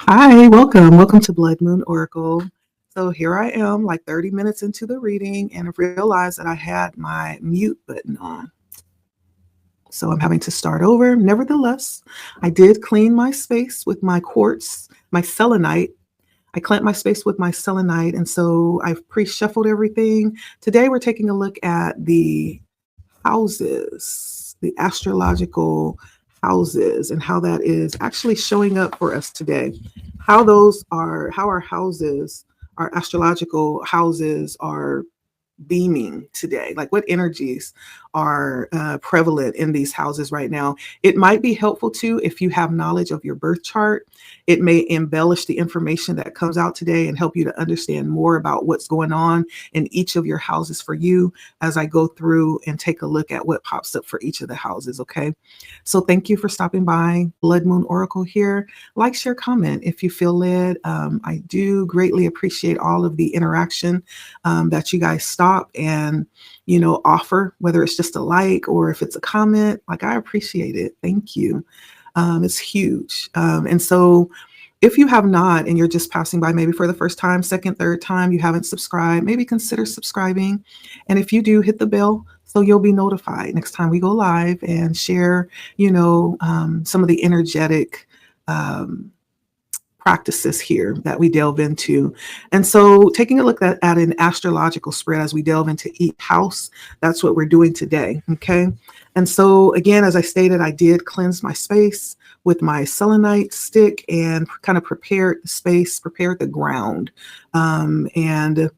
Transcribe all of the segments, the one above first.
Hi, welcome. Welcome to Blood Moon Oracle. So here I am, like 30 minutes into the reading, and I realized that I had my mute button on. So I'm having to start over. Nevertheless, I did clean my space with my quartz, my selenite. I cleansed my space with my selenite, and so I've pre-shuffled everything. Today we're taking a look at the houses, the astrological houses, and how that is actually showing up for us today. How our houses, our astrological houses are beaming today, like what energies are prevalent in these houses right now. It might be helpful too if you have knowledge of your birth chart. It may embellish the information that comes out today and help you to understand more about what's going on in each of your houses for you as I go through and take a look at what pops up for each of the houses. Okay, so thank you for stopping by. Blood Moon Oracle here. Like, share, comment if you feel led. I do greatly appreciate all of the interaction that you guys stop and offer, whether it's just a like or if it's a comment. Like, I appreciate it. Thank you. It's huge. And so if you have not, and you're just passing by maybe for the first time, second, third time, you haven't subscribed, maybe consider subscribing. And if you do, hit the bell so you'll be notified next time we go live and share some of the energetic practices here that we delve into. And so taking a look at an astrological spread as we delve into each house, that's what we're doing today. Okay. And so again, as I stated, I did cleanse my space with my selenite stick and kind of prepared the space, prepared the ground. And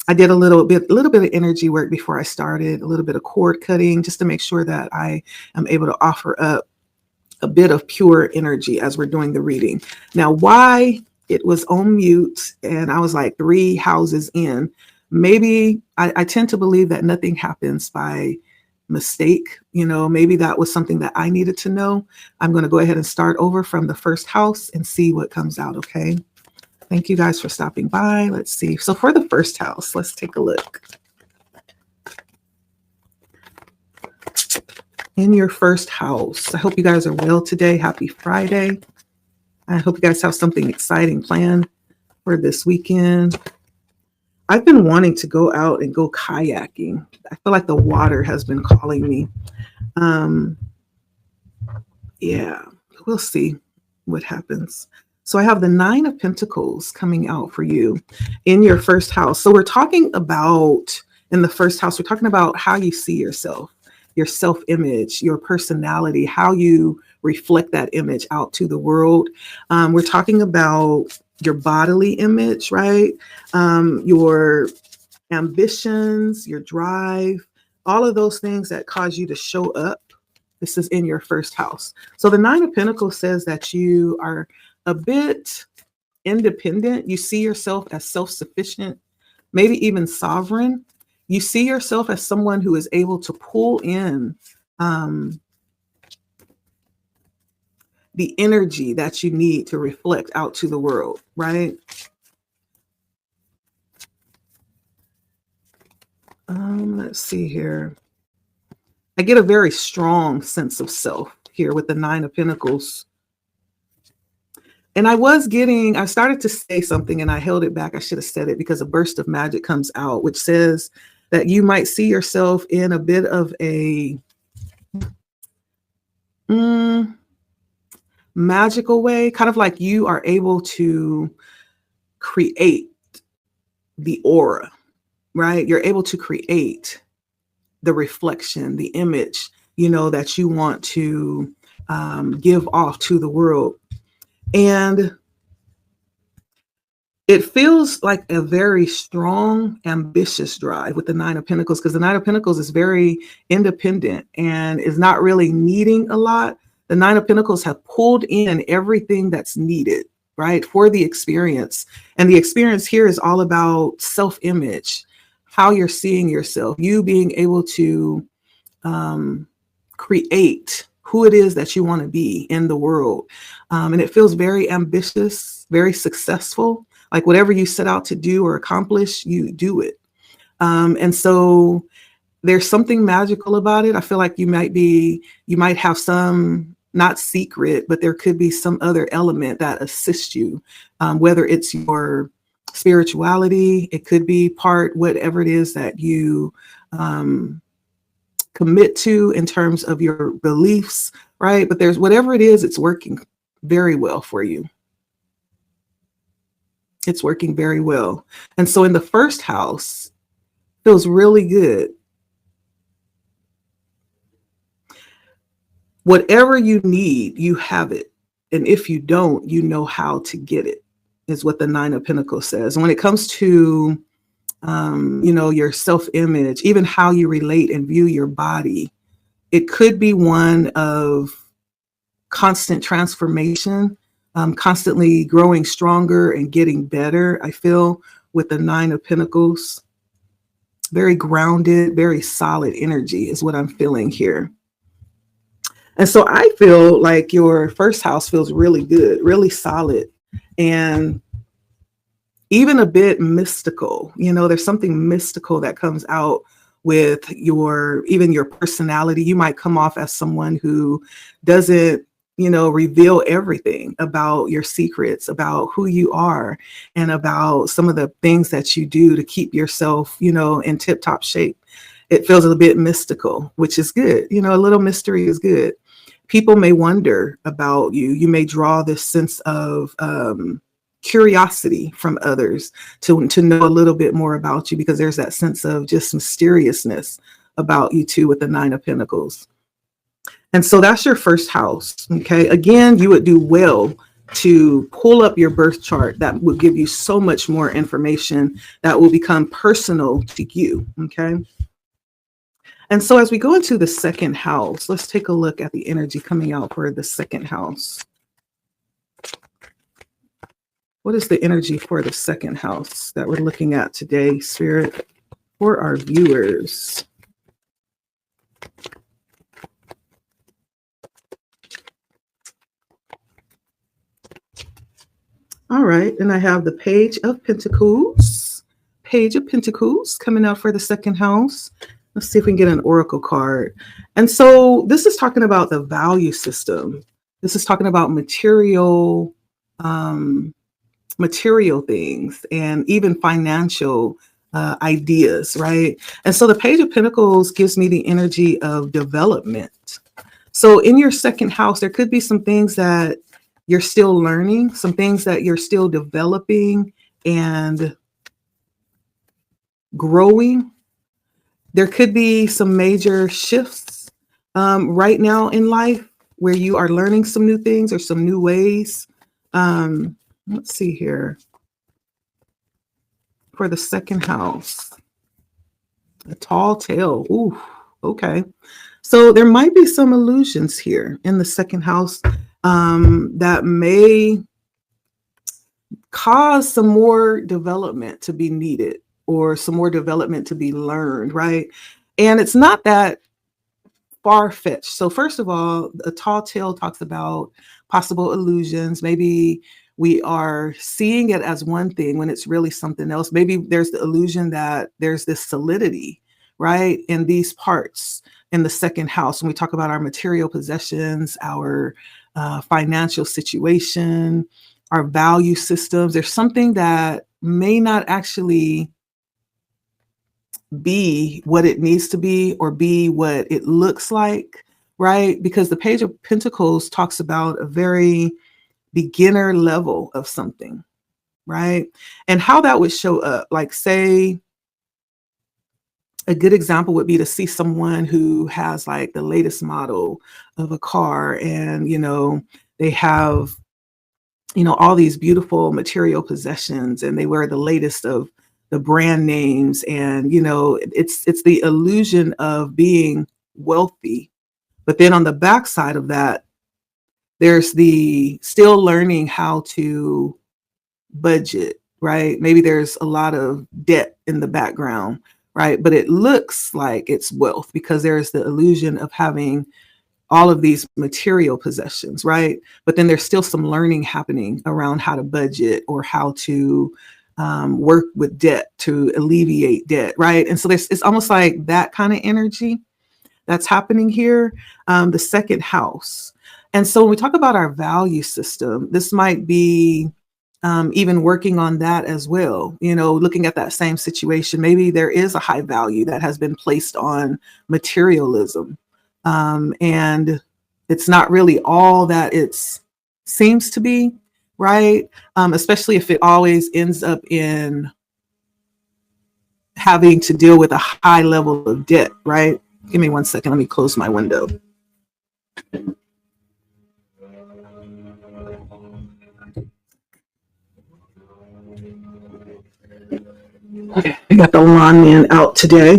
I did a little bit of energy work before I started, a little bit of cord cutting, just to make sure that I am able to offer up a bit of pure energy as we're doing the reading. Now, why it was on mute and I was like 3 houses in, maybe I tend to believe that nothing happens by mistake. Maybe that was something that I needed to know. I'm going to go ahead and start over from the first house and see what comes out. Okay. Thank you guys for stopping by. Let's see. So for the first house, let's take a look. In your first house. I hope you guys are well today. Happy Friday. I hope you guys have something exciting planned for this weekend. I've been wanting to go out and go kayaking. I feel like the water has been calling me. Yeah, we'll see what happens. So I have the 9 of Pentacles coming out for you in your first house. So we're talking about, in the first house, we're talking about how you see yourself, your self-image, your personality, how you reflect that image out to the world. We're talking about your bodily image, right? Your ambitions, your drive, all of those things that cause you to show up. This is in your first house. So the 9 of Pentacles says that you are a bit independent. You see yourself as self-sufficient, maybe even sovereign. You see yourself as someone who is able to pull in the energy that you need to reflect out to the world, right? Let's see here. I get a very strong sense of self here with the 9 of Pentacles. And I started to say something and I held it back. I should have said it because a burst of magic comes out, which says that you might see yourself in a bit of a magical way, kind of like you are able to create the aura, right? You're able to create the reflection, the image, that you want to give off to the world. And it feels like a very strong, ambitious drive with the 9 of Pentacles, because the 9 of Pentacles is very independent and is not really needing a lot. The 9 of Pentacles have pulled in everything that's needed, right, for the experience. And the experience here is all about self-image, how you're seeing yourself, you being able to create who it is that you want to be in the world. And it feels very ambitious, very successful. Like whatever you set out to do or accomplish, you do it. And so there's something magical about it. I feel like you might have some not secret, but there could be some other element that assists you, whether it's your spirituality, it could be part, whatever it is that you commit to in terms of your beliefs, right? But there's whatever it is, it's working very well for you. It's working very well. And so in the first house, feels really good. Whatever you need, you have it. And if you don't, you know how to get it, is what the Nine of Pentacles says. And when it comes to, your self-image, even how you relate and view your body, it could be one of constant transformation, constantly growing stronger and getting better. I feel with the Nine of Pentacles, very grounded, very solid energy is what I'm feeling here. And so I feel like your first house feels really good, really solid, and even a bit mystical. There's something mystical that comes out with even your personality. You might come off as someone who doesn't, reveal everything about your secrets, about who you are, and about some of the things that you do to keep yourself, in tip-top shape. It feels a bit mystical, which is good. A little mystery is good. People may wonder about you. You may draw this sense of curiosity from others to know a little bit more about you, because there's that sense of just mysteriousness about you too with the Nine of Pentacles. And so that's your first house. Okay. Again, you would do well to pull up your birth chart. That would give you so much more information that will become personal to you. Okay. And so as we go into the second house, let's take a look at the energy coming out for the second house. What is the energy for the second house that we're looking at today, Spirit, for our viewers? All right, and I have the Page of Pentacles. Page of Pentacles coming out for the second house. Let's see if we can get an oracle card. And so this is talking about the value system. This is talking about material things and even financial ideas, right? And so the Page of Pentacles gives me the energy of development. So in your second house, there could be some things that you're still learning, some things that you're still developing and growing. There could be some major shifts right now in life where you are learning some new things or some new ways. Let's see here. For the second house, a tall tale. Ooh, okay. So there might be some illusions here in the second house that may cause some more development to be needed or some more development to be learned, right? And it's not that far-fetched. So first of all, a tall tale talks about possible illusions. Maybe we are seeing it as one thing when it's really something else. Maybe there's the illusion that there's this solidity, right, in these parts in the second house. When we talk about our material possessions, our financial situation, our value systems, there's something that may not actually be what it needs to be or be what it looks like, right? Because the Page of Pentacles talks about a very beginner level of something, right? And how that would show up, like say, a good example would be to see someone who has like the latest model of a car and, they have, all these beautiful material possessions and they wear the latest of the brand names. And, it's the illusion of being wealthy. But then on the backside of that, there's the still learning how to budget, right? Maybe there's a lot of debt in the background, right? But it looks like it's wealth because there's the illusion of having all of these material possessions, right? But then there's still some learning happening around how to budget or how to work with debt to alleviate debt, right? And so it's almost like that kind of energy that's happening here, the second house. And so when we talk about our value system, this might be even working on that as well. Looking at that same situation, maybe there is a high value that has been placed on materialism. And it's not really all that it seems to be, right? Especially if it always ends up in having to deal with a high level of debt, right? Give me 1 second. Let me close my window. Okay, I got the lawn man out today.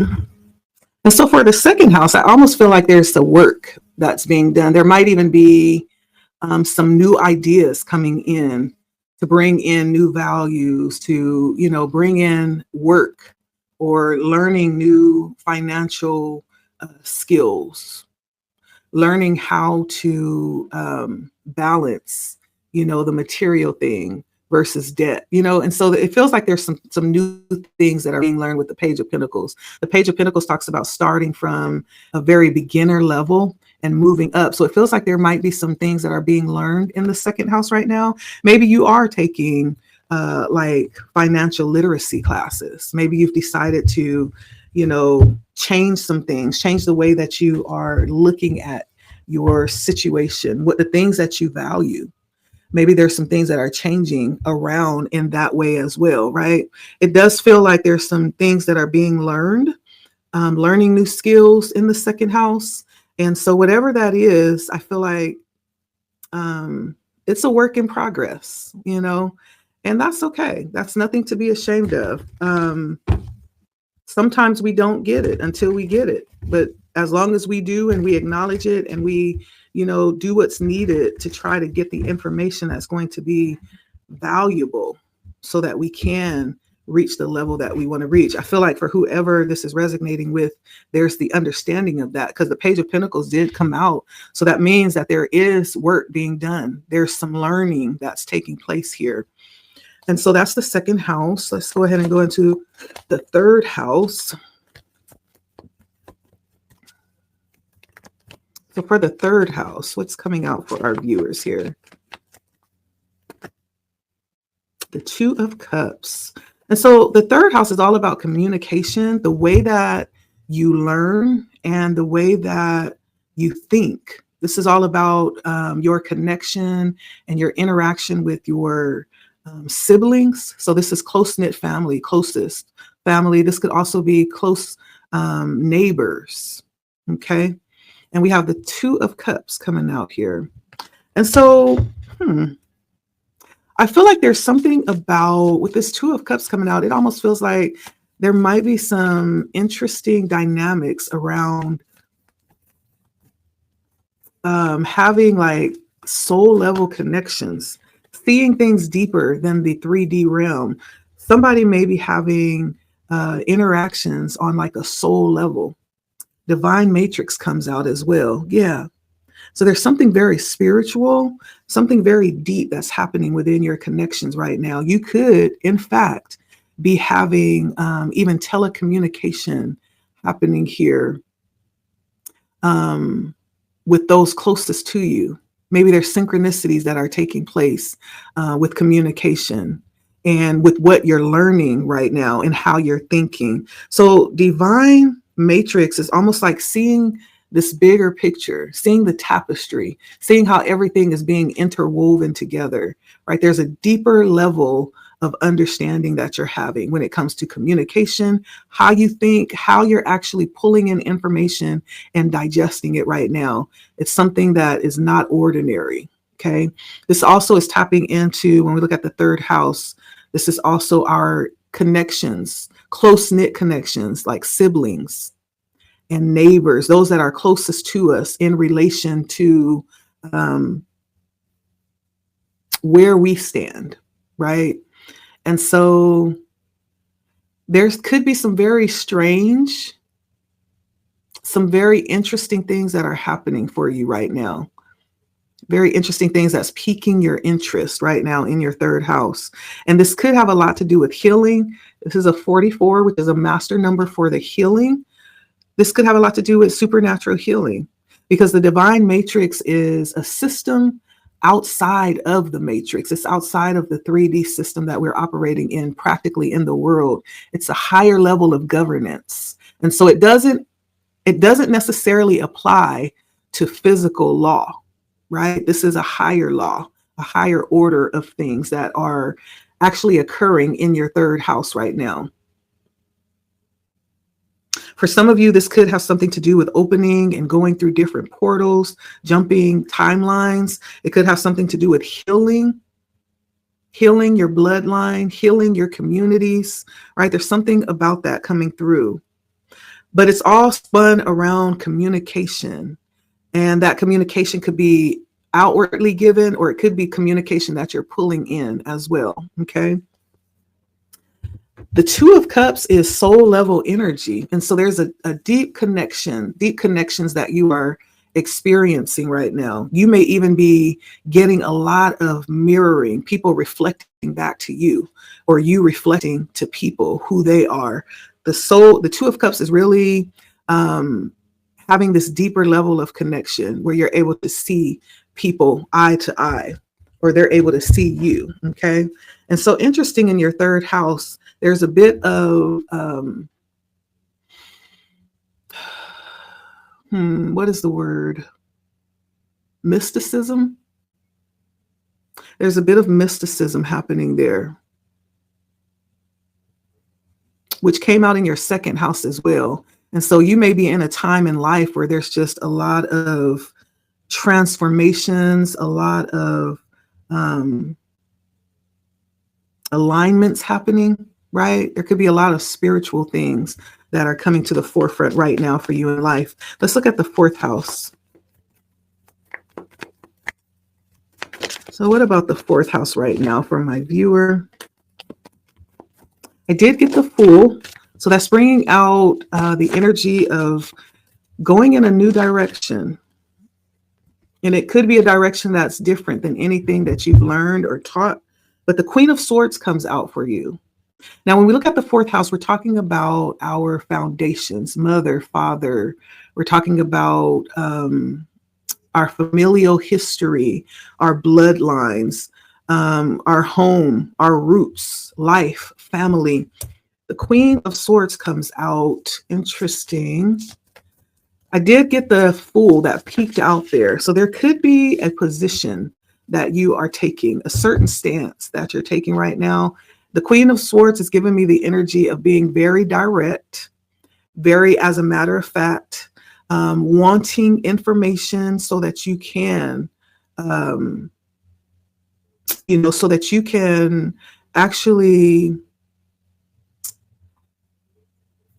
And so for the second house, I almost feel like there's the work that's being done. There might even be some new ideas coming in to bring in new values, to, bring in work or learning new financial skills, learning how to balance, the material thing versus debt, and so it feels like there's some new things that are being learned with the Page of Pentacles. The Page of Pentacles talks about starting from a very beginner level and moving up. So it feels like there might be some things that are being learned in the second house right now. Maybe you are taking like financial literacy classes. Maybe you've decided to, change some things, change the way that you are looking at your situation, what the things that you value. Maybe there's some things that are changing around in that way as well, right? It does feel like there's some things that are being learned, learning new skills in the second house. And so whatever that is, I feel like it's a work in progress, and that's okay. That's nothing to be ashamed of. Sometimes we don't get it until we get it. But as long as we do and we acknowledge it and we, do what's needed to try to get the information that's going to be valuable so that we can reach the level that we want to reach. I feel like for whoever this is resonating with, there's the understanding of that, because the Page of Pentacles did come out. So that means that there is work being done. There's some learning that's taking place here. And so that's the second house. Let's go ahead and go into the third house. So for the third house, what's coming out for our viewers here? The Two of Cups. And so the third house is all about communication, the way that you learn and the way that you think. This is all about your connection and your interaction with your siblings. So this is close-knit family, closest family. This could also be close neighbors. Okay. And we have the Two of Cups coming out here. And so, I feel like there's something about, with this Two of Cups coming out, it almost feels like there might be some interesting dynamics around having like soul level connections, seeing things deeper than the 3D realm. Somebody may be having interactions on like a soul level. Divine Matrix comes out as well. Yeah. So there's something very spiritual, something very deep that's happening within your connections right now. You could, in fact, be having even telecommunication happening here with those closest to you. Maybe there's synchronicities that are taking place with communication and with what you're learning right now and how you're thinking. So Divine Matrix is almost like seeing this bigger picture, seeing the tapestry, seeing how everything is being interwoven together, right? There's a deeper level of understanding that you're having when it comes to communication, how you think, how you're actually pulling in information and digesting it right now. It's something that is not ordinary, okay? This also is tapping into, when we look at the third house, this is also our connections, close-knit connections like siblings and neighbors, those that are closest to us in relation to where we stand, right? And so there could be some very strange, some very interesting things that are happening for you right now. Very interesting things that's piquing your interest right now in your third house. And this could have a lot to do with healing. This is a 44, which is a master number for the healing. This could have a lot to do with supernatural healing. because the divine matrix is a system outside of the matrix. It's outside of the 3D system that we're operating in practically in the world. It's a higher level of governance. And so it doesn't necessarily apply to physical law, right? This is a higher law, a higher order of things that are actually occurring in your third house right now. For some of you, this could have something to do with opening and going through different portals, jumping timelines. It could have something to do with healing your bloodline, healing your communities, right? There's something about that coming through. But it's all spun around communication. And that communication could be outwardly given, or it could be communication that you're pulling in as well, okay? The Two of Cups is soul level energy. And so there's a deep connections that you are experiencing right now. You may even be getting a lot of mirroring, people reflecting back to you, or you reflecting to people who they are. The Two of Cups is really having this deeper level of connection where you're able to see people eye to eye, or they're able to see you, okay? And so interesting, in your third house, there's a bit of, what is the word? Mysticism. There's a bit of mysticism happening there, which came out in your second house as well. And so you may be in a time in life where there's just a lot of transformations, a lot of alignments happening, right? There could be a lot of spiritual things that are coming to the forefront right now for you in life. Let's look at the fourth house. So what about the fourth house right now for my viewer? I did get the Fool. So that's bringing out the energy of going in a new direction. And it could be a direction that's different than anything that you've learned or taught. But the Queen of Swords comes out for you. Now, when we look at the fourth house, we're talking about our foundations, mother, father. We're talking about our familial history, our bloodlines, our home, our roots, life, family. The Queen of Swords comes out. Interesting. I did get the Fool that peeked out there. So there could be a position that you are taking, a certain stance that you're taking right now. The Queen of Swords is giving me the energy of being very direct, very, as a matter of fact, wanting information so that you can, so that you can actually,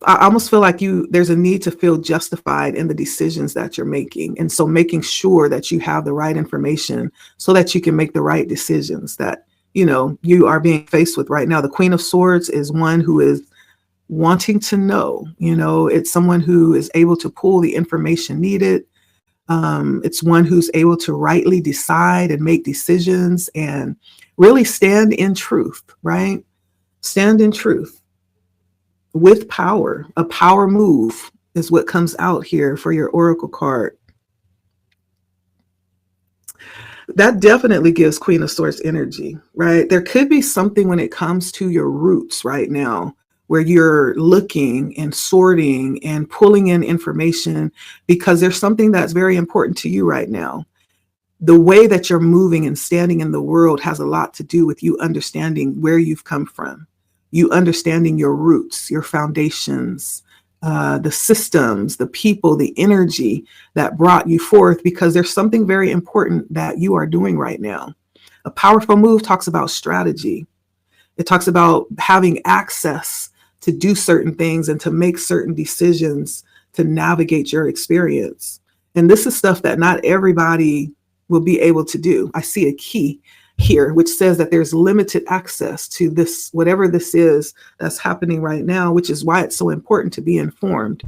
I almost feel like there's a need to feel justified in the decisions that you're making. And so making sure that you have the right information so that you can make the right decisions that, you are being faced with right now. The Queen of Swords is one who is wanting to know, it's someone who is able to pull the information needed. It's one who's able to rightly decide and make decisions and really stand in truth, right? Stand in truth. With power. A power move is what comes out here for your oracle card. That definitely gives Queen of Swords energy, right? There could be something when it comes to your roots right now where you're looking and sorting and pulling in information because there's something that's very important to you right now. The way that you're moving and standing in the world has a lot to do with you understanding where you've come from. You understanding your roots, your foundations, the systems, the people, the energy that brought you forth, because there's something very important that you are doing right now. A powerful move talks about strategy. It talks about having access to do certain things and to make certain decisions to navigate your experience. And this is stuff that not everybody will be able to do. I see a key here, which says that there's limited access to this, whatever this is that's happening right now, which is why it's so important to be informed.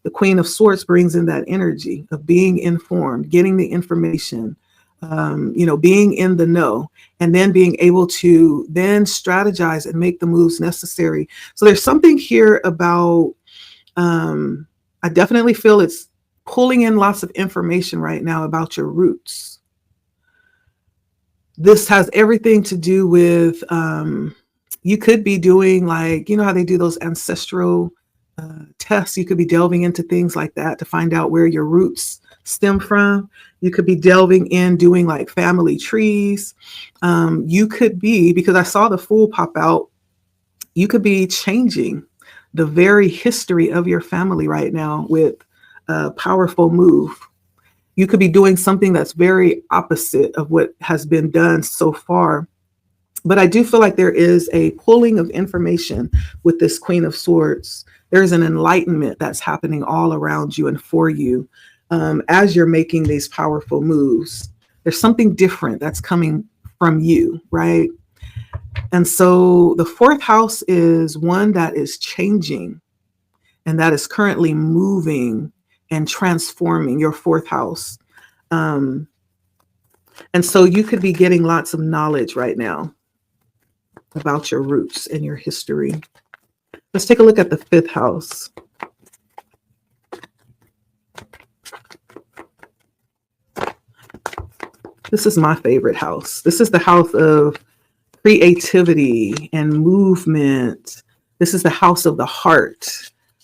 The Queen of Swords brings in that energy of being informed, getting the information, being in the know, and then being able to then strategize and make the moves necessary. So there's something here about, I definitely feel it's pulling in lots of information right now about your roots. This has everything to do with, you could be doing, like, you know how they do those ancestral tests. You could be delving into things like that to find out where your roots stem from. You could be delving in doing like family trees. You could be, because I saw the Fool pop out, you could be changing the very history of your family right now with a powerful move. You could be doing something that's very opposite of what has been done so far. But I do feel like there is a pulling of information with this Queen of Swords. There's an enlightenment that's happening all around you and for you as you're making these powerful moves. There's something different that's coming from you, right? And so the fourth house is one that is changing and that is currently moving and transforming, your fourth house. And so you could be getting lots of knowledge right now about your roots and your history. Let's take a look at the fifth house. This is my favorite house. This is the house of creativity and movement. This is the house of the heart,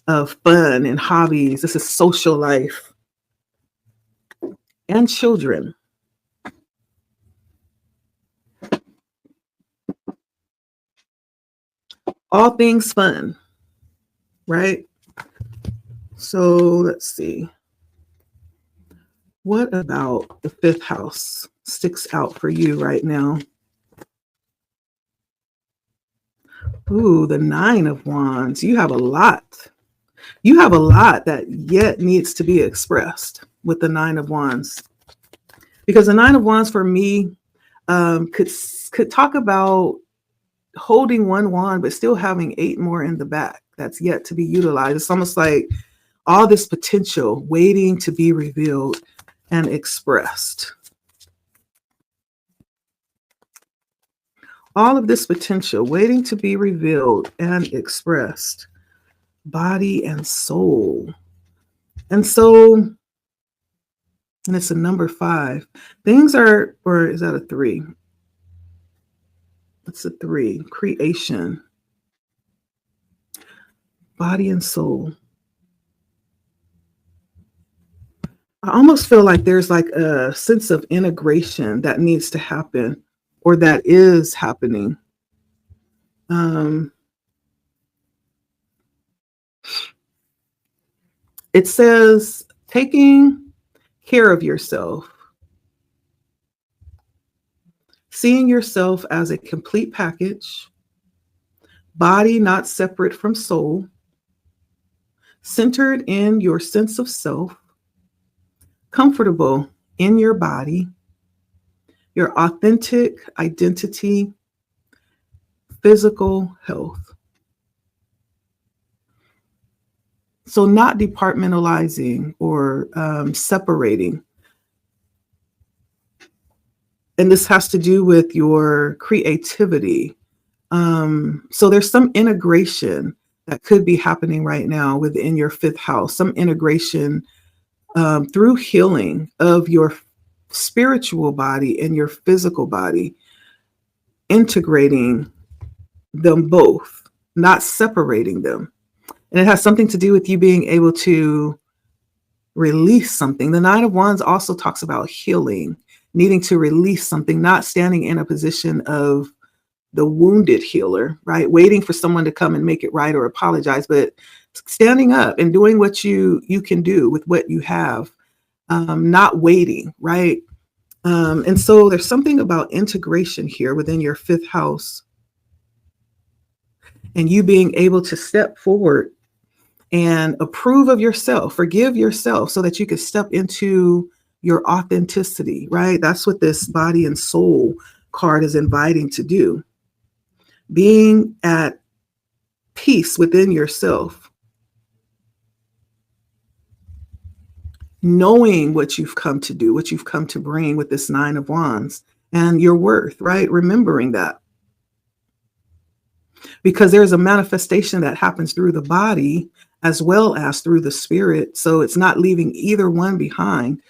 of fun and hobbies. This is social life and children. All things fun, right? So let's see. What about the fifth house sticks out for you right now? Ooh, the Nine of Wands. You have a lot. You have a lot that yet needs to be expressed with the Nine of Wands. Because the Nine of Wands for me could talk about holding one wand, but still having 8 more in the back that's yet to be utilized. It's almost like all this potential waiting to be revealed and expressed. All of this potential waiting to be revealed and expressed. Body and soul. And so, and it's a number 5. Things are, or is that a 3? It's a 3. Creation. Body and soul. I almost feel like there's like a sense of integration that needs to happen, or that is happening. It says taking care of yourself, seeing yourself as a complete package, body not separate from soul, centered in your sense of self, comfortable in your body, your authentic identity, physical health. So not departmentalizing or separating. And this has to do with your creativity. So there's some integration that could be happening right now within your fifth house, some integration through healing of your spiritual body and your physical body, integrating them both, not separating them. And it has something to do with you being able to release something. The Nine of Wands also talks about healing, needing to release something, not standing in a position of the wounded healer, right? Waiting for someone to come and make it right or apologize, but standing up and doing what you can do with what you have, not waiting, right? And so there's something about integration here within your fifth house and you being able to step forward and approve of yourself, forgive yourself so that you can step into your authenticity, right? That's what this body and soul card is inviting to do. Being at peace within yourself. Knowing what you've come to do, what you've come to bring with this Nine of Wands and your worth, right? Remembering that. because there's a manifestation that happens through the body as well as through the spirit. So it's not leaving either one behind.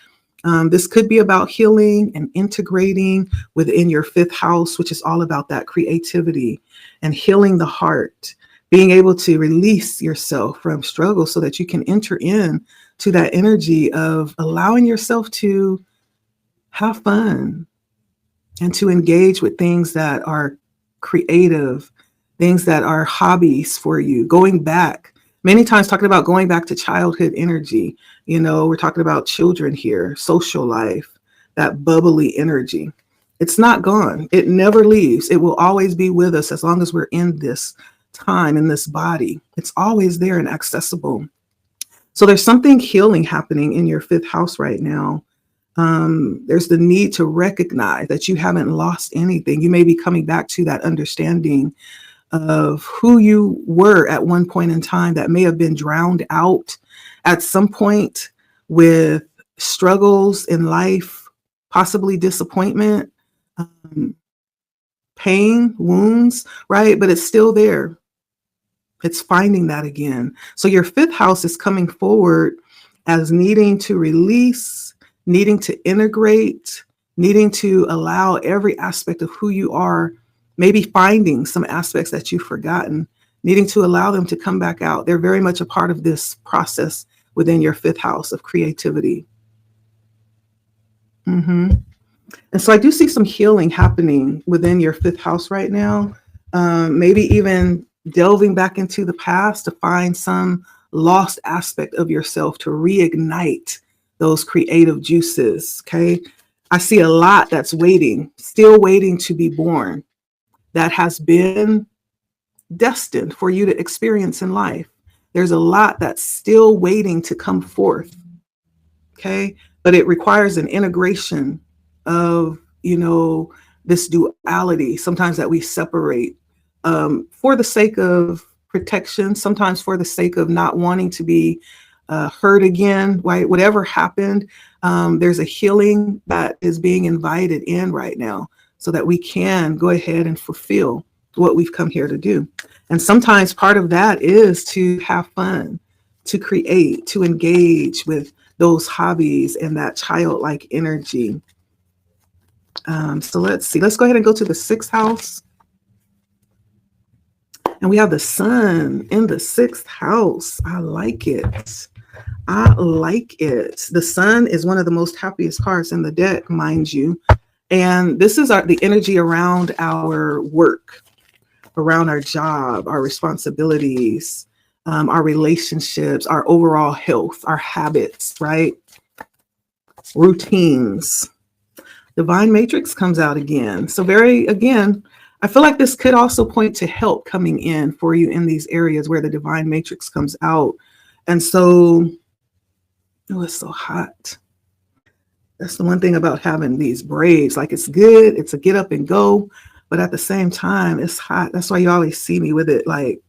This could be about healing and integrating within your fifth house, which is all about that creativity and healing the heart, being able to release yourself from struggle so that you can enter in to that energy of allowing yourself to have fun and to engage with things that are creative, things that are hobbies for you, going back. Many times talking about going back to childhood energy. We're talking about children here, social life, that bubbly energy. It's not gone. It never leaves. It will always be with us as long as we're in this time, in this body. It's always there and accessible. So there's something healing happening in your fifth house right now. There's the need to recognize that you haven't lost anything. You may be coming back to that understanding of who you were at one point in time that may have been drowned out at some point with struggles in life, possibly disappointment, pain, wounds, right? But it's still there. It's finding that again. So your fifth house is coming forward as needing to release, needing to integrate, needing to allow every aspect of who you are, maybe finding some aspects that you've forgotten, needing to allow them to come back out. They're very much a part of this process within your fifth house of creativity. And so I do see some healing happening within your fifth house right now. Maybe even delving back into the past to find some lost aspect of yourself to reignite those creative juices. Okay. I see a lot that's waiting, still waiting to be born, that has been destined for you to experience in life. There's a lot that's still waiting to come forth. Okay. But it requires an integration of, this duality, sometimes that we separate for the sake of protection, sometimes for the sake of not wanting to be hurt again, right? Whatever happened, there's a healing that is being invited in right now so that we can go ahead and fulfill what we've come here to do. And sometimes part of that is to have fun, to create, to engage with those hobbies and that childlike energy. So let's see. Let's go ahead and go to the sixth house. And we have the sun in the sixth house. I like it. I like it. The sun is one of the most happiest cards in the deck, mind you. And this is the energy around our work, around our job, our responsibilities, our relationships, our overall health, our habits, right? Routines. Divine Matrix comes out again. So again, I feel like this could also point to help coming in for you in these areas where the Divine Matrix comes out. And so, it's so hot. That's the one thing about having these braids. Like, it's good. It's a get up and go. But at the same time, it's hot. That's why you always see me with it like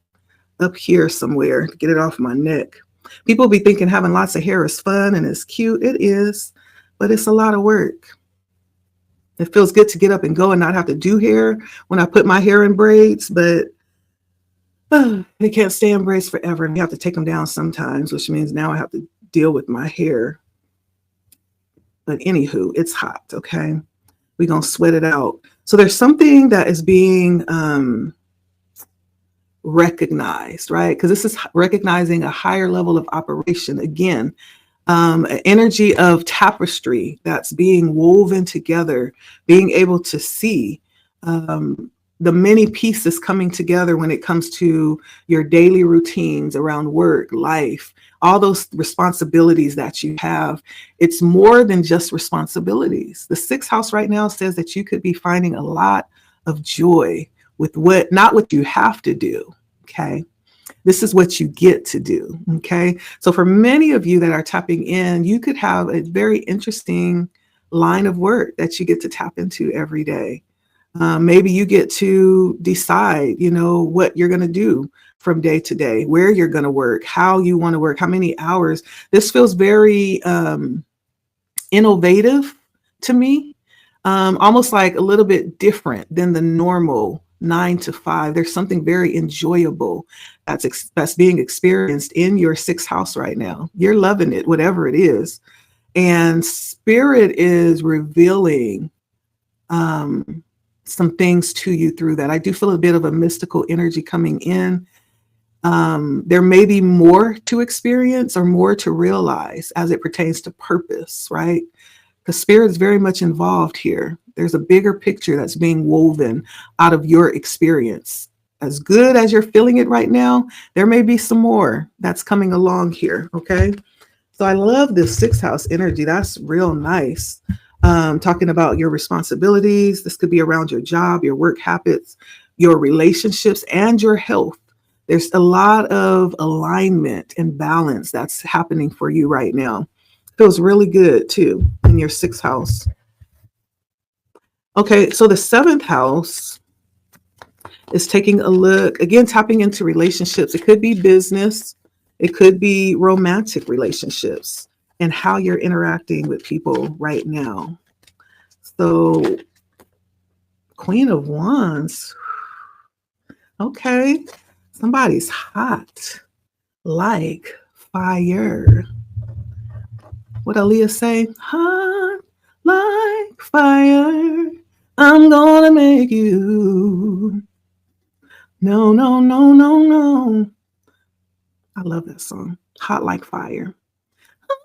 up here somewhere to get it off my neck. People be thinking having lots of hair is fun and it's cute. It is, but it's a lot of work. It feels good to get up and go and not have to do hair when I put my hair in braids, but they can't stay in braids forever. And you have to take them down sometimes, which means now I have to deal with my hair. But anywho, it's hot, okay? We're going to sweat it out. So there's something that is being recognized, right? Because this is recognizing a higher level of operation. Again, an energy of tapestry that's being woven together, being able to see the many pieces coming together when it comes to your daily routines around work, life, all those responsibilities that you have. It's more than just responsibilities. The sixth house right now says that you could be finding a lot of joy with not what you have to do. Okay. This is what you get to do. Okay. So for many of you that are tapping in, you could have a very interesting line of work that you get to tap into every day. Maybe you get to decide, what you're going to do from day to day, where you're going to work, how you want to work, how many hours. This feels very innovative to me, almost like a little bit different than the normal 9 to 5. There's something very enjoyable that's being experienced in your sixth house right now. You're loving it, whatever it is. And spirit is revealing some things to you through that. I do feel a bit of a mystical energy coming in. There may be more to experience or more to realize as it pertains to purpose, right? Because spirit is very much involved here. There's a bigger picture that's being woven out of your experience. As good as you're feeling it right now, there may be some more that's coming along here, okay? So I love this sixth house energy. That's real nice. Talking about your responsibilities. This could be around your job, your work habits, your relationships, and your health. There's a lot of alignment and balance that's happening for you right now. Feels really good too in your sixth house. Okay, so the seventh house is taking a look, again, tapping into relationships. It could be business, it could be romantic relationships, and how you're interacting with people right now. So, Queen of Wands. Okay, somebody's hot like fire. What Aaliyah say? Hot like fire. I'm gonna make you. No, no, no, no, no. I love that song. Hot like fire. I'm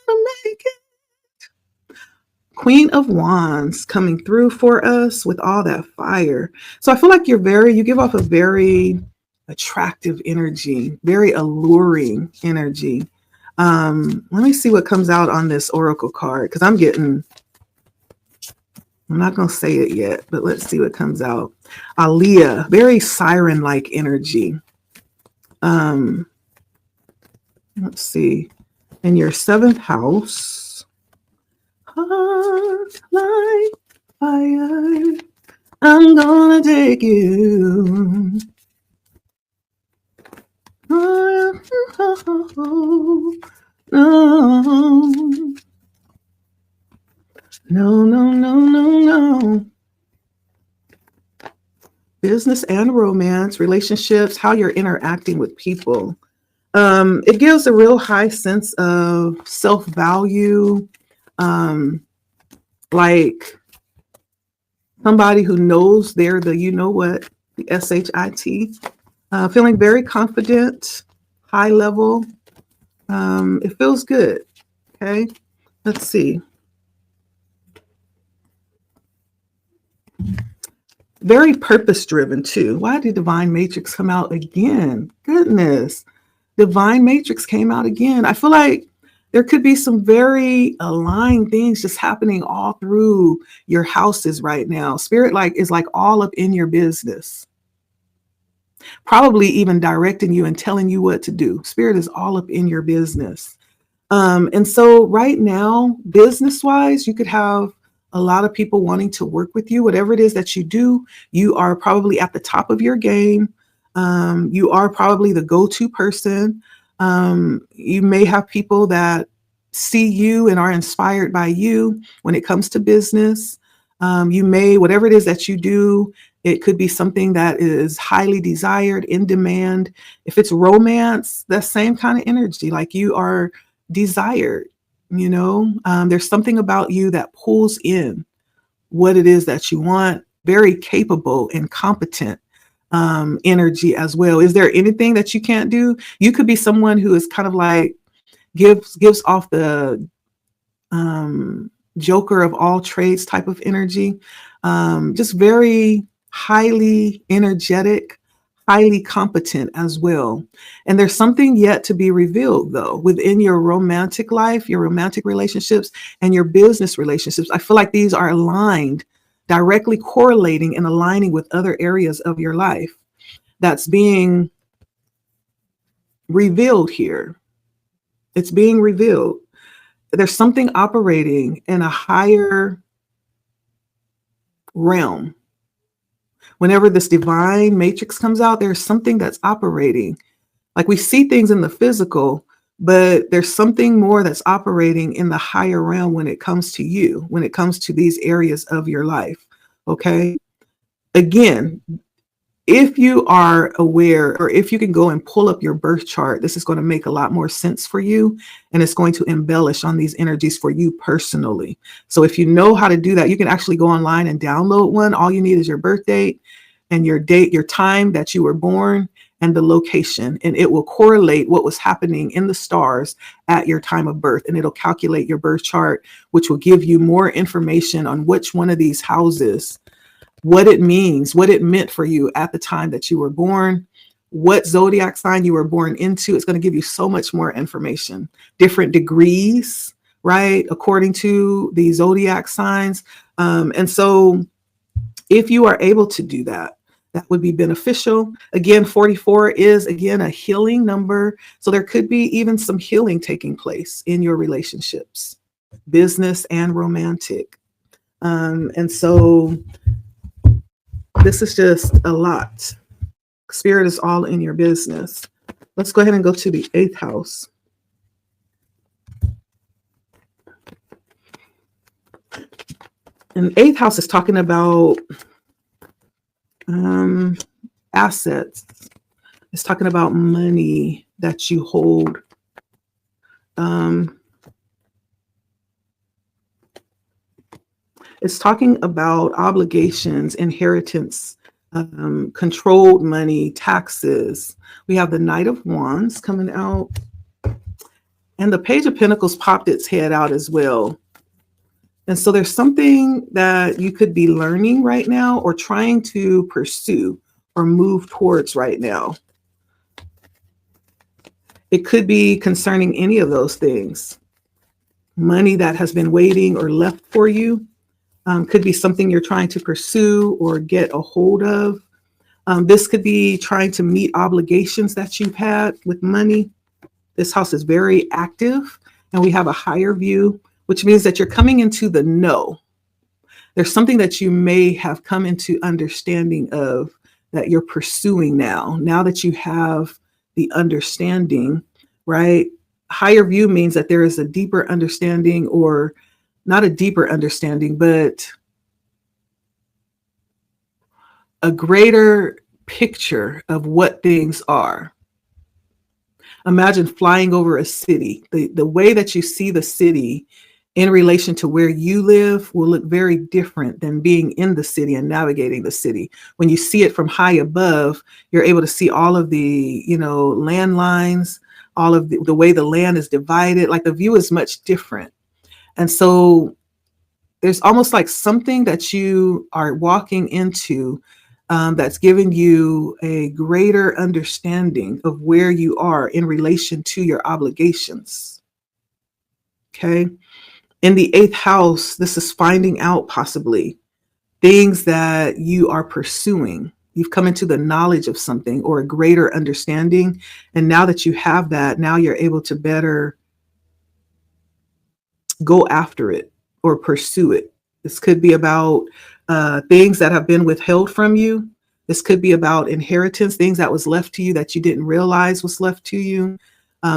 gonna make it. Queen of Wands coming through for us with all that fire. So I feel like you give off a very attractive energy, very alluring energy. Let me see what comes out on this oracle card, because I'm not going to say it yet, but let's see what comes out. Aaliyah, very siren-like energy. Let's see. In your seventh house, hot like fire, I'm gonna take you. Oh, no. No, no, no, no, no. Business and romance, relationships, how you're interacting with people. It gives a real high sense of self-value, like somebody who knows they're the you know what, the SHIT. Feeling very confident, high level. It feels good. Okay, let's see. Very purpose driven too. Why did Divine Matrix come out again? Goodness, Divine Matrix came out again. I feel like there could be some very aligned things just happening all through your houses right now. Spirit is like all up in your business. Probably even directing you and telling you what to do. Spirit is all up in your business. And so right now, business-wise, you could have a lot of people wanting to work with you. Whatever it is that you do, you are probably at the top of your game. You are probably the go-to person. You may have people that see you and are inspired by you when it comes to business. Whatever it is that you do, it could be something that is highly desired, in demand. If it's romance, that same kind of energy, like you are desired, there's something about you that pulls in what it is that you want. Very capable and competent energy as well. Is there anything that you can't do? You could be someone who is kind of like gives off the Joker of all trades type of energy. Just very highly energetic, highly competent as well. And there's something yet to be revealed, though, within your romantic life, your romantic relationships, and your business relationships. I feel like these are aligned, directly correlating and aligning with other areas of your life that's being revealed here. It's being revealed. There's something operating in a higher realm. Whenever this divine matrix comes out, there's something that's operating. Like we see things in the physical, but there's something more that's operating in the higher realm when it comes to you, when it comes to these areas of your life. Okay. Again, if you are aware, or if you can go and pull up your birth chart, this is going to make a lot more sense for you, and it's going to embellish on these energies for you personally. So if you know how to do that, you can actually go online and download one. All you need is your birth date and your date, your time that you were born, and the location, and it will correlate what was happening in the stars at your time of birth, and it'll calculate your birth chart, which will give you more information on which one of these houses, what it means, what it meant for you at the time that you were born, what zodiac sign you were born into. It's going to give you so much more information, different degrees, right, according to the zodiac signs. And so if you are able to do that, that would be beneficial. Again, 44 is, again, a healing number. So there could be even some healing taking place in your relationships, business and romantic. And so this is just a lot. Spirit is all in your business. Let's go ahead and go to the 8th house. And the 8th house is talking about assets. It's talking about money that you hold. It's talking about obligations, inheritance, controlled money, taxes. We have the Knight of Wands coming out. And the Page of Pentacles popped its head out as well. And so there's something that you could be learning right now, or trying to pursue or move towards right now. It could be concerning any of those things. Money that has been waiting or left for you. Could be something you're trying to pursue or get a hold of. This could be trying to meet obligations that you've had with money. This house is very active, and we have a higher view, which means that you're coming into the know. There's something that you may have come into understanding of that you're pursuing now that you have the understanding, right? Higher view means that there is a deeper understanding, or not a deeper understanding, but a greater picture of what things are. Imagine flying over a city. The way that you see the city in relation to where you live will look very different than being in the city and navigating the city. When you see it from high above, you're able to see all of the, landlines, all of the way the land is divided. Like, the view is much different. And so there's almost like something that you are walking into that's giving you a greater understanding of where you are in relation to your obligations. Okay. In the 8th house, this is finding out possibly things that you are pursuing. You've come into the knowledge of something or a greater understanding. And now that you have that, now you're able to better go after it or pursue it. This could be about things that have been withheld from you. This could be about inheritance, things that was left to you that you didn't realize was left to you.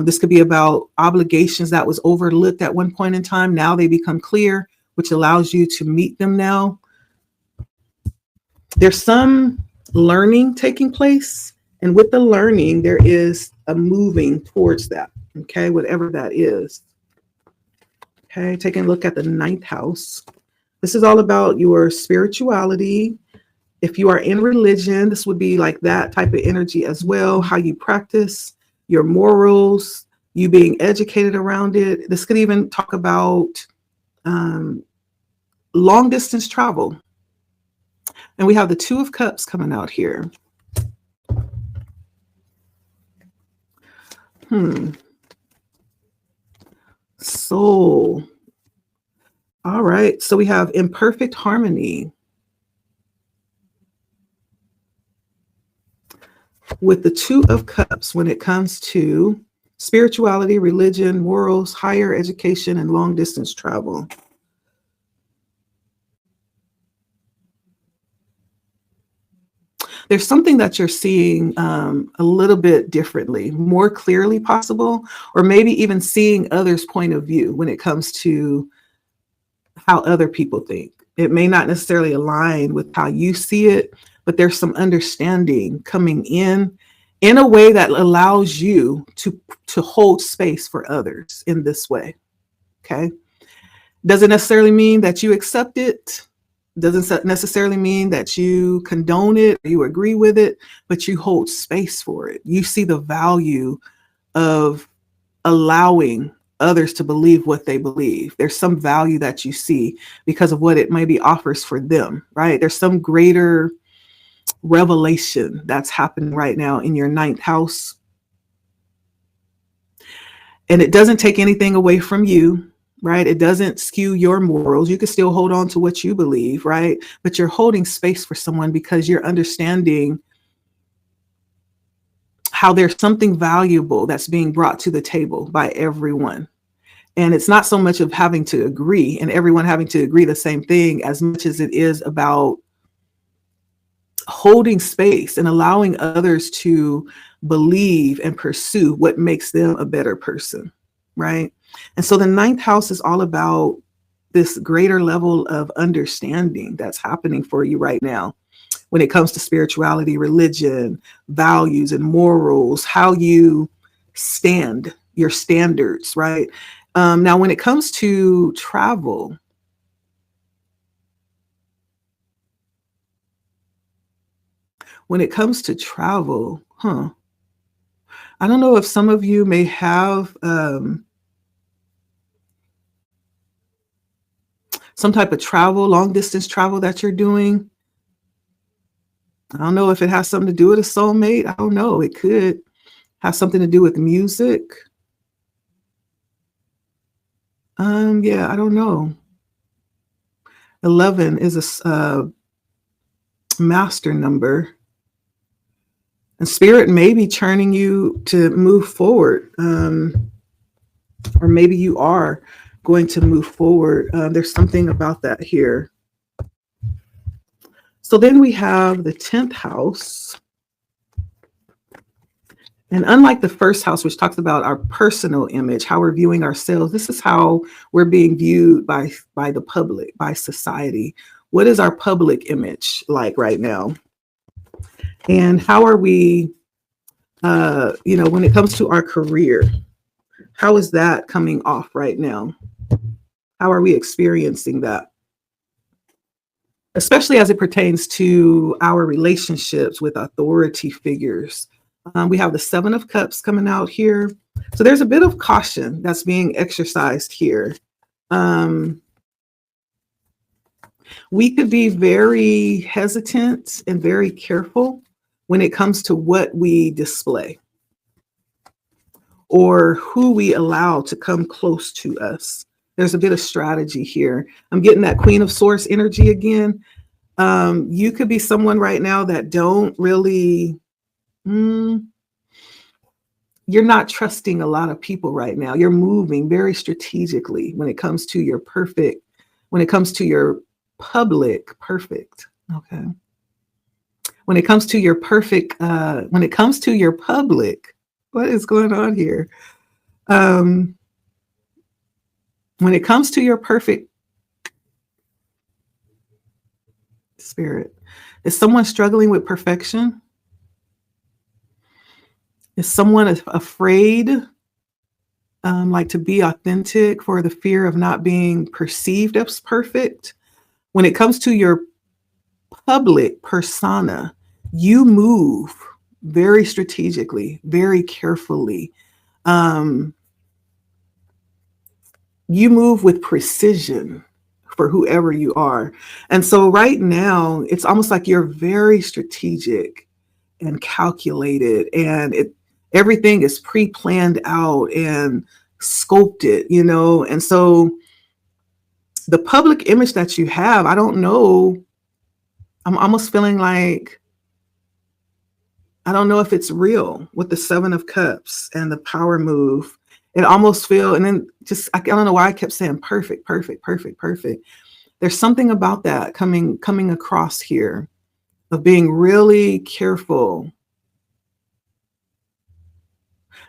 This could be about obligations that was overlooked at one point in time. Now they become clear, which allows you to meet them now. There's some learning taking place. And with the learning, there is a moving towards that. Okay, whatever that is. Okay, taking a look at the 9th house. This is all about your spirituality. If you are in religion, this would be like that type of energy as well. How you practice your morals, you being educated around it. This could even talk about long distance travel. And we have the 2 of Cups coming out here. Soul. All right. So we have imperfect harmony with the 2 of Cups when it comes to spirituality, religion, morals, higher education, and long distance travel. There's something that you're seeing a little bit differently, more clearly possible, or maybe even seeing others' point of view when it comes to how other people think. It may not necessarily align with how you see it, but there's some understanding coming in a way that allows you to hold space for others in this way. Okay. Doesn't necessarily mean that you accept it. Doesn't necessarily mean that you condone it, or you agree with it, but you hold space for it. You see the value of allowing others to believe what they believe. There's some value that you see because of what it maybe offers for them, right? There's some greater revelation that's happening right now in your ninth house. And it doesn't take anything away from you, right? It doesn't skew your morals. You can still hold on to what you believe, right? But you're holding space for someone because you're understanding how there's something valuable that's being brought to the table by everyone. And it's not so much of having to agree and everyone having to agree the same thing as much as it is about holding space and allowing others to believe and pursue what makes them a better person, right? And so the ninth house is all about this greater level of understanding that's happening for you right now when it comes to spirituality, religion, values, and morals, how you stand, your standards, right? Now, when it comes to travel, I don't know if some of you may have some type of travel, long distance travel that you're doing. I don't know if it has something to do with a soulmate. I don't know. It could have something to do with music. Yeah, I don't know. 11 is a master number. And spirit may be churning you to move forward. Or maybe you are going to move forward. There's something about that here. So then we have the 10th house. And unlike the first house, which talks about our personal image, how we're viewing ourselves, this is how we're being viewed by the public, by society. What is our public image like right now? And how are we, when it comes to our career, how is that coming off right now? How are we experiencing that? Especially as it pertains to our relationships with authority figures. We have the 7 of Cups coming out here. So there's a bit of caution that's being exercised here. We could be very hesitant and very careful when it comes to what we display or who we allow to come close to us. There's a bit of strategy here. I'm getting that Queen of Swords energy again. You could be someone right now that don't really, you're not trusting a lot of people right now. You're moving very strategically when it comes to your public perfect. Okay. When it comes to your public, what is going on here? When it comes to your perfect spirit, is someone struggling with perfection? Is someone afraid, like to be authentic for the fear of not being perceived as perfect? When it comes to your public persona, you move very strategically, very carefully. You move with precision for whoever you are. And so right now, it's almost like you're very strategic and calculated, and everything is pre-planned out and sculpted, and so the public image that you have, I don't know, I'm almost feeling like, I don't know if it's real with the 7 of Cups and the power move. It almost feel, and then just, I don't know why I kept saying perfect, perfect, perfect, perfect. There's something about that coming across here of being really careful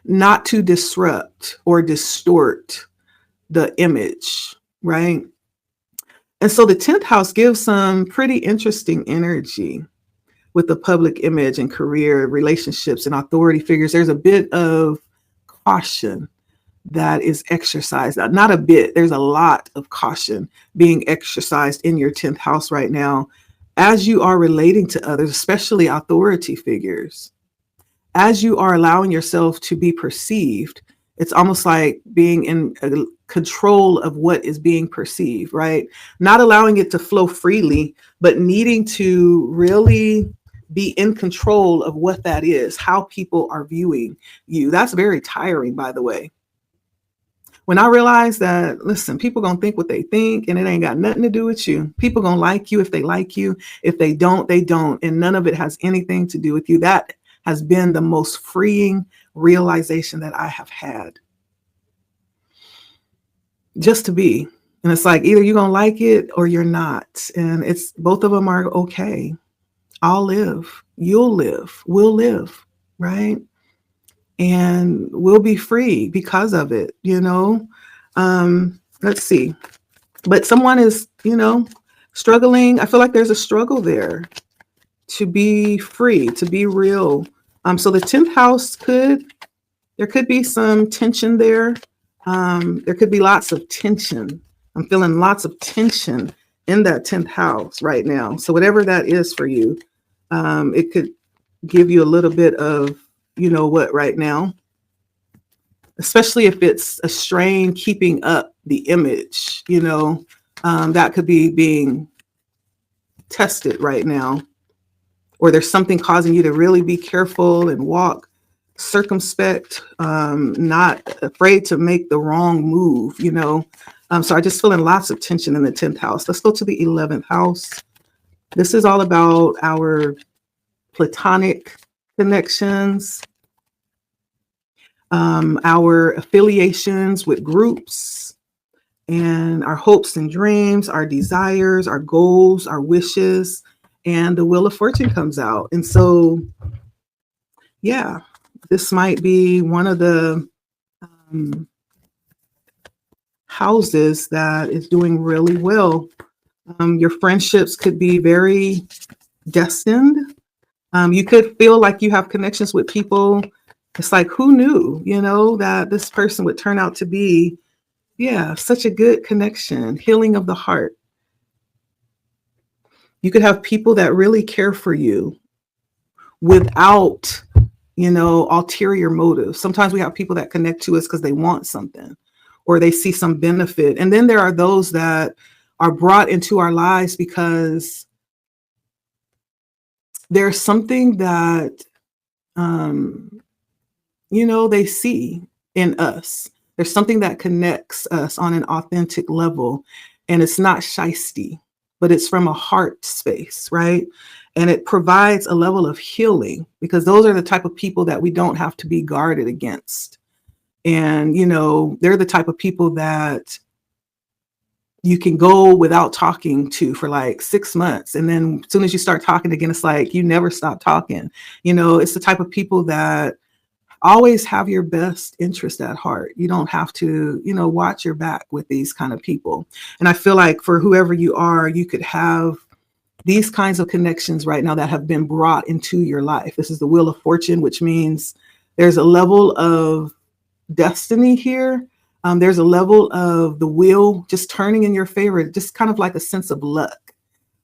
not to disrupt or distort the image, right? And so the 10th house gives some pretty interesting energy. with the public image and career, relationships, and authority figures, there's a bit of caution that is exercised. Not a bit, there's a lot of caution being exercised in your 10th house right now as you are relating to others, especially authority figures. As you are allowing yourself to be perceived, it's almost like being in control of what is being perceived, right? Not allowing it to flow freely, but needing to really be in control of what that is, how people are viewing you. That's very tiring, by the way. When I realized that, listen, people gonna think what they think, and it ain't got nothing to do with you. People gonna like you if they like you. If they don't, they don't. And none of it has anything to do with you. That has been the most freeing realization that I have had. Just to be. And it's like either you're gonna like it or you're not. And it's both of them are okay. I'll live. You'll live. We'll live, right? And we'll be free because of it, you know. Let's see. But someone is, you know, struggling. I feel like there's a struggle there to be free, to be real. So the 10th house there could be some tension there. There could be lots of tension. I'm feeling lots of tension in that 10th house right now. So whatever that is for you, it could give you a little bit of, you know what, right now, especially if it's a strain keeping up the image, you know, that could be being tested right now. Or there's something causing you to really be careful and walk circumspect, not afraid to make the wrong move, you know. So I just feel in lots of tension in the 10th house. Let's go to the 11th house. This is all about our platonic connections, our affiliations with groups, and our hopes and dreams, our desires, our goals, our wishes, and the Wheel of Fortune comes out. And so, yeah, this might be one of the houses that is doing really well. Your friendships could be very destined. You could feel like you have connections with people. It's like, who knew, you know, that this person would turn out to be, yeah, such a good connection, healing of the heart. You could have people that really care for you without, you know, ulterior motives. Sometimes we have people that connect to us because they want something or they see some benefit. And then there are those that are brought into our lives because there's something that, you know, they see in us. There's something that connects us on an authentic level, and it's not shysty, but it's from a heart space, right? And it provides a level of healing because those are the type of people that we don't have to be guarded against. And, you know, they're the type of people that you can go without talking to for like 6 months. And then as soon as you start talking again, it's like you never stop talking. You know, it's the type of people that always have your best interest at heart. You don't have to, you know, watch your back with these kind of people. And I feel like for whoever you are, you could have these kinds of connections right now that have been brought into your life. This is the Wheel of Fortune, which means there's a level of destiny here. There's a level of the wheel just turning in your favor, just kind of like a sense of luck,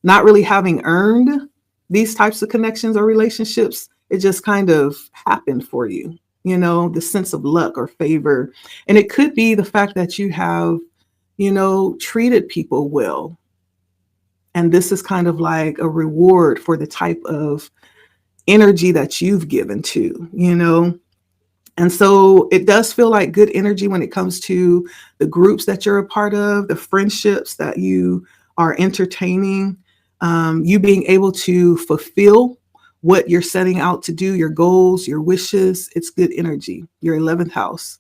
not really having earned these types of connections or relationships. It just kind of happened for you, you know, the sense of luck or favor. And it could be the fact that you have, you know, treated people well. And this is kind of like a reward for the type of energy that you've given to, you know. And so it does feel like good energy when it comes to the groups that you're a part of, the friendships that you are entertaining, you being able to fulfill what you're setting out to do, your goals, your wishes. It's good energy, your 11th house.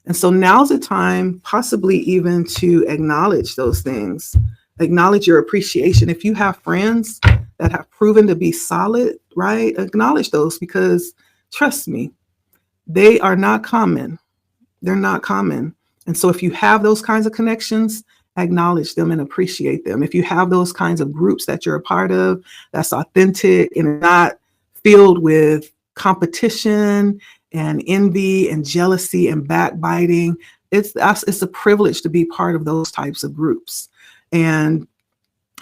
And so now's the time possibly even to acknowledge those things, acknowledge your appreciation. If you have friends that have proven to be solid, right, acknowledge those because trust me, they are not common. They're not common. And so if you have those kinds of connections, acknowledge them and appreciate them. If you have those kinds of groups that you're a part of, that's authentic and not filled with competition and envy and jealousy and backbiting, it's a privilege to be part of those types of groups. And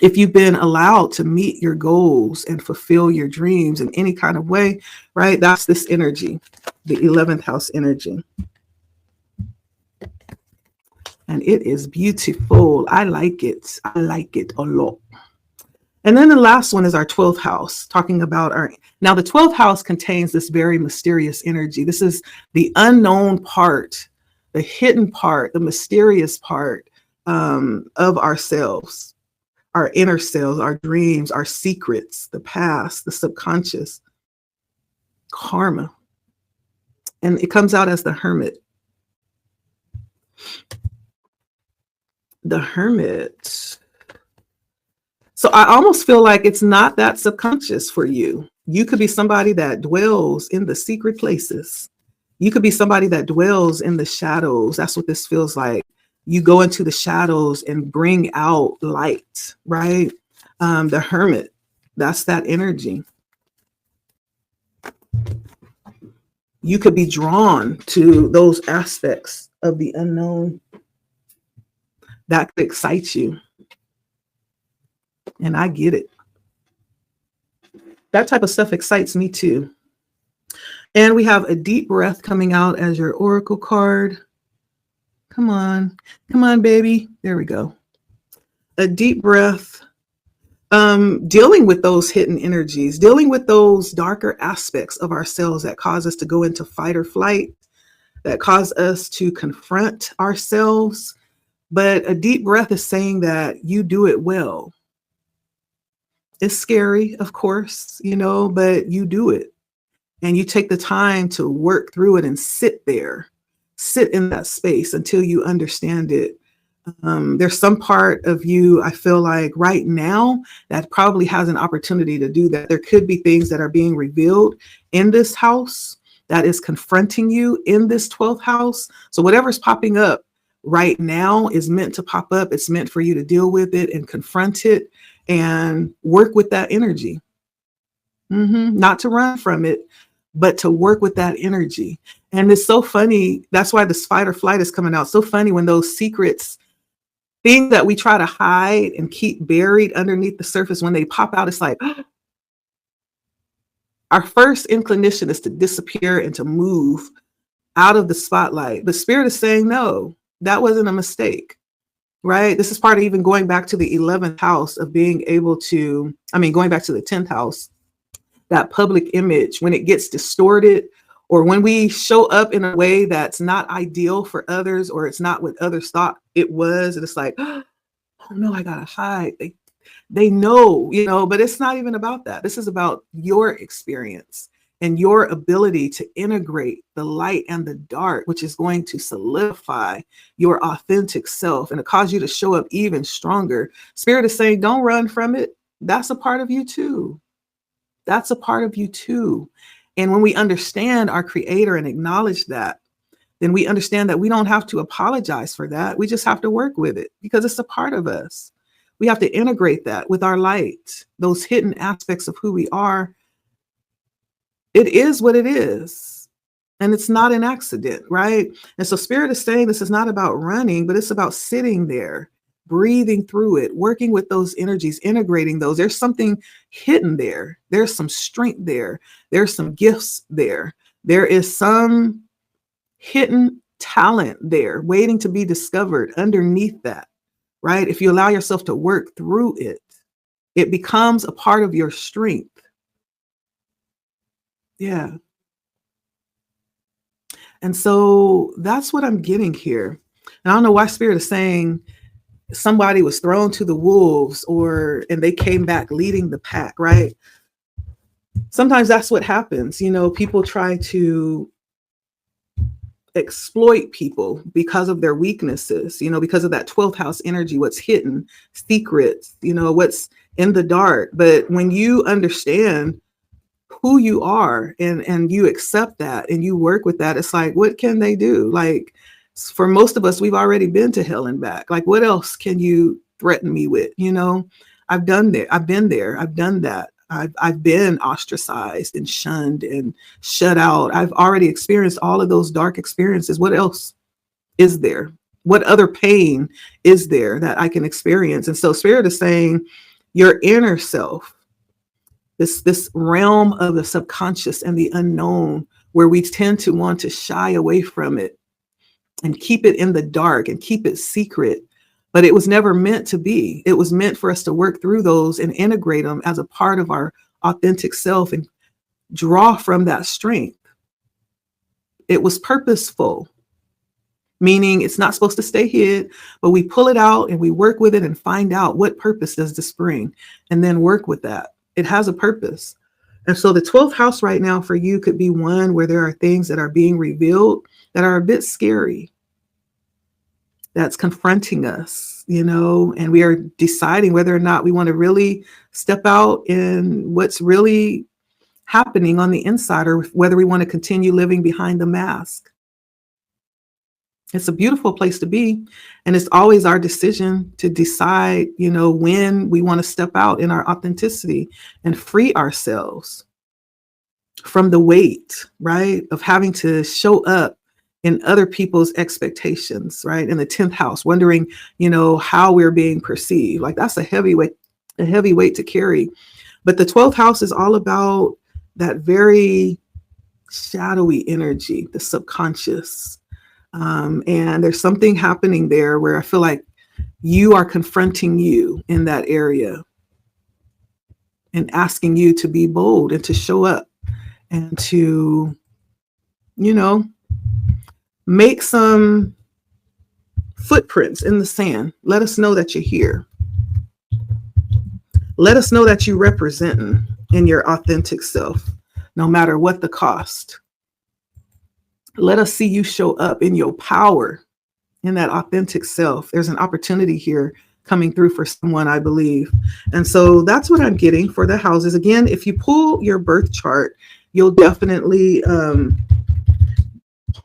if you've been allowed to meet your goals and fulfill your dreams in any kind of way, right? That's this energy, the 11th house energy. And it is beautiful. I like it. I like it a lot. And then the last one is our 12th house, talking about now the 12th house contains this very mysterious energy. This is the unknown part, the hidden part, the mysterious part of ourselves, our inner selves, our dreams, our secrets, the past, the subconscious, karma. And it comes out as the Hermit. The Hermit. So I almost feel like it's not that subconscious for you. You could be somebody that dwells in the secret places. You could be somebody that dwells in the shadows. That's what this feels like. You go into the shadows and bring out light, right? The Hermit, that's that energy. You could be drawn to those aspects of the unknown that could excite you. And I get it. That type of stuff excites me too. And we have a deep breath coming out as your oracle card. Come on, baby. There we go. A deep breath, dealing with those hidden energies, dealing with those darker aspects of ourselves that cause us to go into fight or flight, that cause us to confront ourselves. But a deep breath is saying that you do it well. It's scary, of course, but you do it. And you take the time to work through it and sit in that space until you understand it. There's some part of you, I feel like right now, that probably has an opportunity to do that. There could be things that are being revealed in this house that is confronting you in this 12th house. So whatever's popping up right now is meant to pop up. It's meant for you to deal with it and confront it and work with that energy. Not to run from it, but to work with that energy. And it's so funny. That's why this fight or flight is coming out. So funny when those secrets, things that we try to hide and keep buried underneath the surface, when they pop out, it's like our first inclination is to disappear and to move out of the spotlight. But Spirit is saying, no, that wasn't a mistake, right? This is part of even going back to the 11th house of being able to, going back to the 10th house, that public image, when it gets distorted or when we show up in a way that's not ideal for others, or it's not what others thought it was. And it's like, oh no, I gotta hide. They know, but it's not even about that. This is about your experience and your ability to integrate the light and the dark, which is going to solidify your authentic self and to cause you to show up even stronger. Spirit is saying, don't run from it. That's a part of you too. That's a part of you too. And when we understand our creator and acknowledge that, then we understand that we don't have to apologize for that. We just have to work with it because it's a part of us. We have to integrate that with our light, those hidden aspects of who we are. It is what it is. And it's not an accident, right? And so Spirit is saying this is not about running, but it's about sitting there, breathing through it, working with those energies, integrating those. There's something hidden there. There's some strength there. There's some gifts there. There is some hidden talent there waiting to be discovered underneath that, right? If you allow yourself to work through it, it becomes a part of your strength. Yeah. And so that's what I'm getting here. And I don't know why Spirit is saying somebody was thrown to the wolves and they came back leading the pack, right? Sometimes that's what happens. People try to exploit people because of their weaknesses, because of that 12th house energy, what's hidden, secrets, what's in the dark. But when you understand who you are and you accept that and you work with that, it's like, what can they do? Like, For most of us, we've already been to hell and back. Like, what else can you threaten me with? I've done there. I've been there. I've done that. I've been ostracized and shunned and shut out. I've already experienced all of those dark experiences. What else is there? What other pain is there that I can experience? And so Spirit is saying your inner self, this realm of the subconscious and the unknown, where we tend to want to shy away from it and keep it in the dark and keep it secret. But it was never meant to be. It was meant for us to work through those and integrate them as a part of our authentic self and draw from that strength. It was purposeful, meaning it's not supposed to stay hid, but we pull it out and we work with it and find out what purpose does this bring, and then work with that. It has a purpose. And so the 12th house right now for you could be one where there are things that are being revealed that are a bit scary, that's confronting us, and we are deciding whether or not we want to really step out in what's really happening on the inside, or whether we want to continue living behind the mask. It's a beautiful place to be. And it's always our decision to decide, when we want to step out in our authenticity and free ourselves from the weight, right, of having to show up in other people's expectations, right? In the 10th house, wondering, how we're being perceived. Like, that's a heavy weight to carry. But the 12th house is all about that very shadowy energy, the subconscious. And there's something happening there where I feel like you are confronting you in that area and asking you to be bold and to show up and to, make some footprints in the sand. Let us know that you're here. Let us know that you're representing in your authentic self, no matter what the cost. Let us see you show up in your power, in that authentic self. There's an opportunity here coming through for someone, I believe. And so that's what I'm getting for the houses. Again, if you pull your birth chart, you'll definitely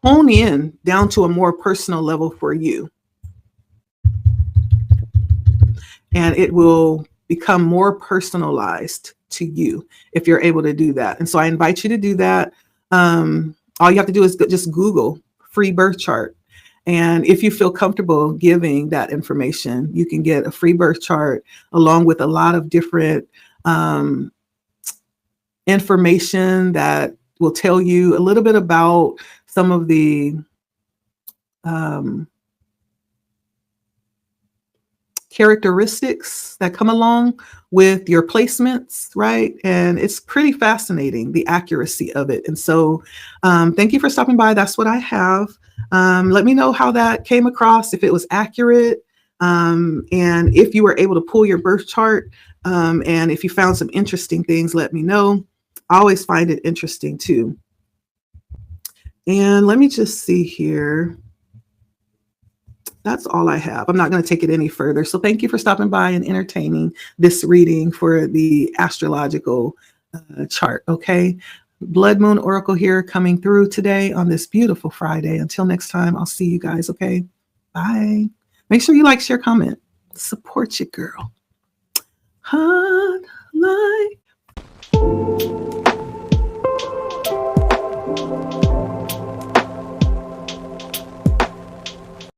hone in down to a more personal level for you. And it will become more personalized to you if you're able to do that. And so I invite you to do that. All you have to do is just Google free birth chart. And if you feel comfortable giving that information, you can get a free birth chart along with a lot of different information that will tell you a little bit about some of the characteristics that come along with your placements, right? And it's pretty fascinating, the accuracy of it. And so thank you for stopping by. That's what I have. Let me know how that came across, if it was accurate, and if you were able to pull your birth chart, and if you found some interesting things, let me know. I always find it interesting too. And let me just see here. That's all I have. I'm not going to take it any further. So thank you for stopping by and entertaining this reading for the astrological chart. Okay. Blood Moon Oracle here coming through today on this beautiful Friday. Until next time, I'll see you guys. Okay. Bye. Make sure you like, share, comment. Support your girl. Hot light.